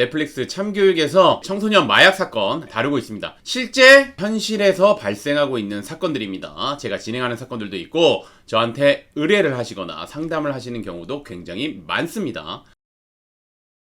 넷플릭스 참교육에서 청소년 마약 사건 다루고 있습니다. 실제 현실에서 발생하고 있는 사건들입니다. 제가 진행하는 사건들도 있고 저한테 의뢰를 하시거나 상담을 하시는 경우도 굉장히 많습니다.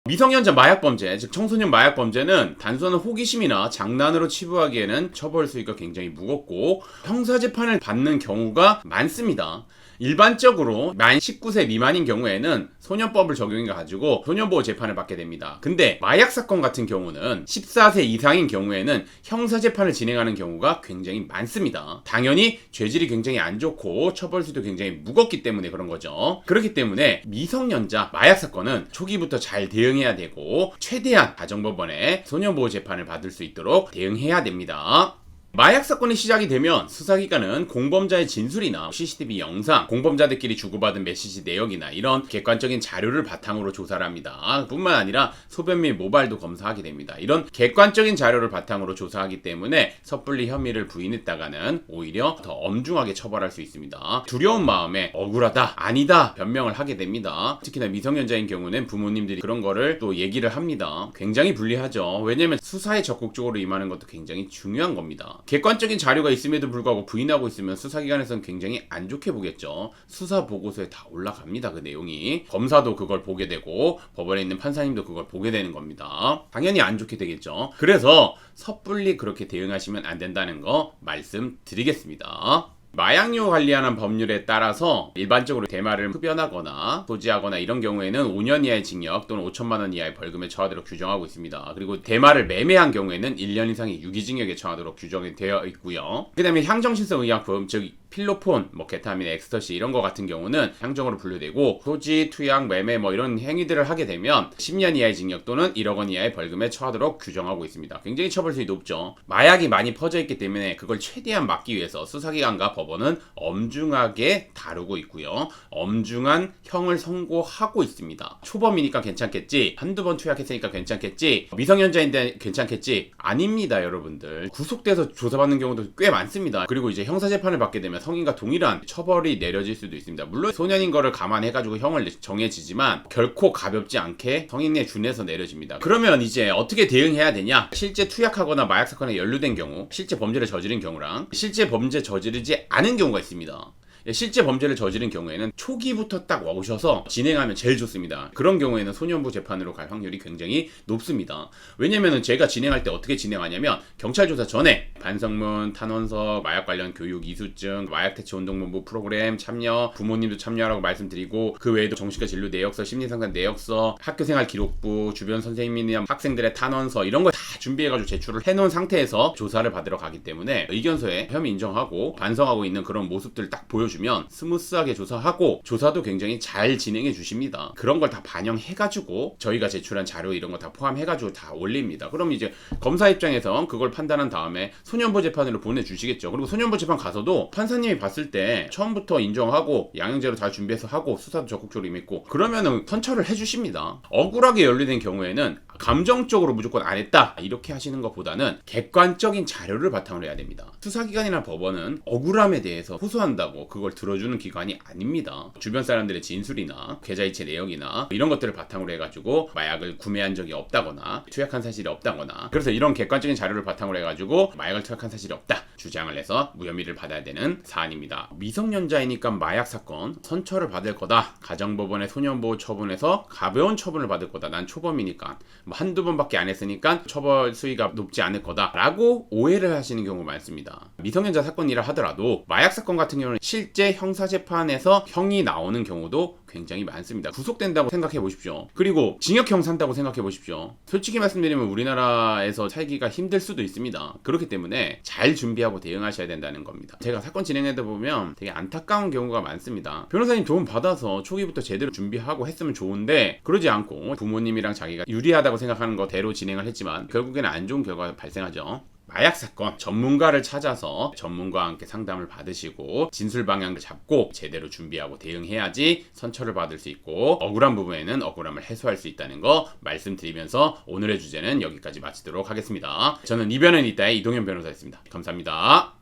미성년자 마약범죄, 즉 청소년 마약범죄는 단순한 호기심이나 장난으로 치부하기에는 처벌 수위가 굉장히 무겁고 형사재판을 받는 경우가 많습니다. 일반적으로 만 19세 미만인 경우에는 소년법을 적용해가지고 소년보호 재판을 받게 됩니다. 근데 마약 사건 같은 경우는 14세 이상인 경우에는 형사재판을 진행하는 경우가 굉장히 많습니다. 당연히 죄질이 굉장히 안 좋고 처벌수도 굉장히 무겁기 때문에 그런 거죠. 그렇기 때문에 미성년자 마약 사건은 초기부터 잘 대응해야 되고 최대한 가정법원에 소년보호 재판을 받을 수 있도록 대응해야 됩니다. 마약 사건이 시작이 되면 수사기관은 공범자의 진술이나 CCTV 영상, 공범자들끼리 주고받은 메시지 내역이나 이런 객관적인 자료를 바탕으로 조사를 합니다. 뿐만 아니라 소변 및 모발도 검사하게 됩니다. 이런 객관적인 자료를 바탕으로 조사하기 때문에 섣불리 혐의를 부인했다가는 오히려 더 엄중하게 처벌할 수 있습니다. 두려운 마음에 억울하다, 아니다 변명을 하게 됩니다. 특히나 미성년자인 경우는 부모님들이 그런 거를 또 얘기를 합니다. 굉장히 불리하죠. 왜냐면 수사에 적극적으로 임하는 것도 굉장히 중요한 겁니다. 객관적인 자료가 있음에도 불구하고 부인하고 있으면 수사기관에서는 굉장히 안 좋게 보겠죠. 수사 보고서에 다 올라갑니다. 그 내용이. 검사도 그걸 보게 되고 법원에 있는 판사님도 그걸 보게 되는 겁니다. 당연히 안 좋게 되겠죠. 그래서 섣불리 그렇게 대응하시면 안 된다는 거 말씀드리겠습니다. 마약류 관리하는 법률에 따라서 일반적으로 대마를 흡연하거나 소지하거나 이런 경우에는 5년 이하의 징역 또는 5천만 원 이하의 벌금에 처하도록 규정하고 있습니다. 그리고 대마를 매매한 경우에는 1년 이상의 유기징역에 처하도록 규정이 되어 있고요. 그 다음에 향정신성 의약품, 즉 필로폰, 케타민, 엑스터시 이런 거 같은 경우는 향정으로 분류되고 소지, 투약, 매매 이런 행위들을 하게 되면 10년 이하의 징역 또는 1억 원 이하의 벌금에 처하도록 규정하고 있습니다. 굉장히 처벌수위 높죠. 마약이 많이 퍼져 있기 때문에 그걸 최대한 막기 위해서 수사기관과 법원은 엄중하게 다루고 있고요. 엄중한 형을 선고하고 있습니다. 초범이니까 괜찮겠지, 한두 번 투약했으니까 괜찮겠지, 미성년자인데 괜찮겠지, 아닙니다. 여러분들 구속돼서 조사받는 경우도 꽤 많습니다. 그리고 이제 형사재판을 받게 되면 성인과 동일한 처벌이 내려질 수도 있습니다. 물론 소년인 거를 감안해가지고 형을 정해지지만 결코 가볍지 않게 성인에 준해서 내려집니다. 그러면 이제 어떻게 대응해야 되냐? 실제 투약하거나 마약 사건에 연루된 경우, 실제 범죄를 저지른 경우랑 실제 범죄 저지르지 않은 경우가 있습니다. 실제 범죄를 저지른 경우에는 초기부터 딱 오셔서 진행하면 제일 좋습니다. 그런 경우에는 소년부 재판으로 갈 확률이 굉장히 높습니다. 왜냐면은 제가 진행할 때 어떻게 진행하냐면 경찰 조사 전에 반성문, 탄원서, 마약 관련 교육 이수증, 마약대체운동본부 프로그램 참여, 부모님도 참여하라고 말씀드리고 그 외에도 정신과 진료 내역서, 심리상담 내역서, 학교생활 기록부, 주변 선생님이나 학생들의 탄원서 이런 거 다 준비해가지고 제출을 해놓은 상태에서 조사를 받으러 가기 때문에 의견서에 혐의 인정하고 반성하고 있는 그런 모습들을 딱 보여주면 스무스하게 조사하고 조사도 굉장히 잘 진행해 주십니다. 그런 걸 다 반영해가지고 저희가 제출한 자료 이런 거 다 포함해가지고 다 올립니다. 그럼 이제 검사 입장에서 그걸 판단한 다음에 소년보 재판으로 보내주시겠죠. 그리고 소년보 재판 가서도 판사님이 봤을 때 처음부터 인정하고 양형제로 잘 준비해서 하고 수사도 적극적으로 임했고 그러면은 선처를 해주십니다. 억울하게 연루된 경우에는 감정적으로 무조건 안 했다 이렇게 하시는 것보다는 객관적인 자료를 바탕으로 해야 됩니다. 수사기관이나 법원은 억울함에 대해서 호소한다고 그걸 들어주는 기관이 아닙니다. 주변 사람들의 진술이나 계좌이체 내역이나 이런 것들을 바탕으로 해가지고 마약을 구매한 적이 없다거나 투약한 사실이 없다거나 그래서 이런 객관적인 자료를 바탕으로 해가지고 마약을 투약한 사실이 없다 주장을 해서 무혐의를 받아야 되는 사안입니다. 미성년자이니까 마약 사건 선처를 받을 거다. 가정법원의 소년보호 처분에서 가벼운 처분을 받을 거다. 난 초범이니까 한두 번밖에 안 했으니까 처벌 수위가 높지 않을 거다 라고 오해를 하시는 경우가 많습니다. 미성년자 사건이라 하더라도 마약 사건 같은 경우는 실제 형사재판에서 형이 나오는 경우도 굉장히 많습니다. 구속된다고 생각해 보십시오. 그리고 징역형 산다고 생각해 보십시오. 솔직히 말씀드리면 우리나라에서 살기가 힘들 수도 있습니다. 그렇기 때문에 잘 준비하고 대응하셔야 된다는 겁니다. 제가 사건 진행하다 보면 되게 안타까운 경우가 많습니다. 변호사님 도움 받아서 초기부터 제대로 준비하고 했으면 좋은데 그러지 않고 부모님이랑 자기가 유리하다고 생각하는 거대로 진행을 했지만 결국에는 안 좋은 결과가 발생하죠. 마약 사건 전문가를 찾아서 전문가와 함께 상담을 받으시고 진술 방향을 잡고 제대로 준비하고 대응해야지 선처를 받을 수 있고 억울한 부분에는 억울함을 해소할 수 있다는 거 말씀드리면서 오늘의 주제는 여기까지 마치도록 하겠습니다. 저는 이변은 이따의 이동현 변호사였습니다. 감사합니다.